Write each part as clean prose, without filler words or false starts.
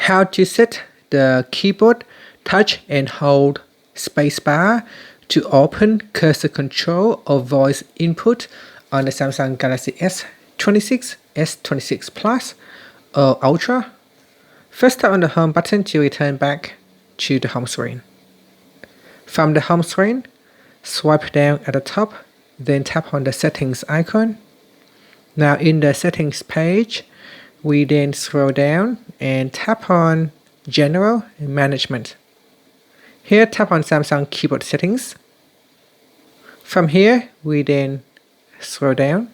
how to set the keyboard, touch and hold spacebar to open cursor control or voice input on the Samsung Galaxy S26, S26 Plus or Ultra. First tap on the home button to return back to the home screen. From the home screen, swipe down at the top, then tap on the settings icon. Now in the settings page, we then scroll down and tap on General and Management. Here tap on Samsung keyboard settings. From here, we then scroll down,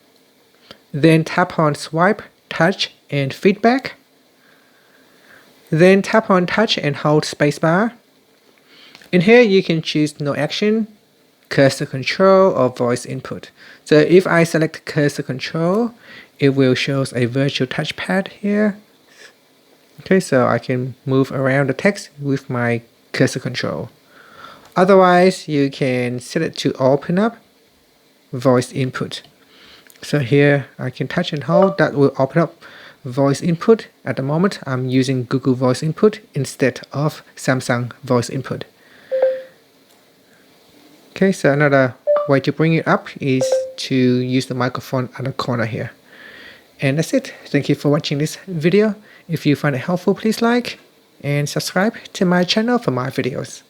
then tap on Swipe, Touch and Feedback. Then tap on Touch and hold spacebar. In here you can choose no action, cursor control or voice input. So if I select cursor control, it will show a virtual touchpad here. Okay, so I can move around the text with my cursor control. Otherwise, you can set it to open up voice input. So here I can touch and hold, that will open up voice input. At the moment, I'm using Google Voice Input instead of Samsung Voice Input. Okay, so another way to bring it up is to use the microphone at the corner here. And that's it. Thank you for watching this video. If you find it helpful, please like and subscribe to my channel for more videos.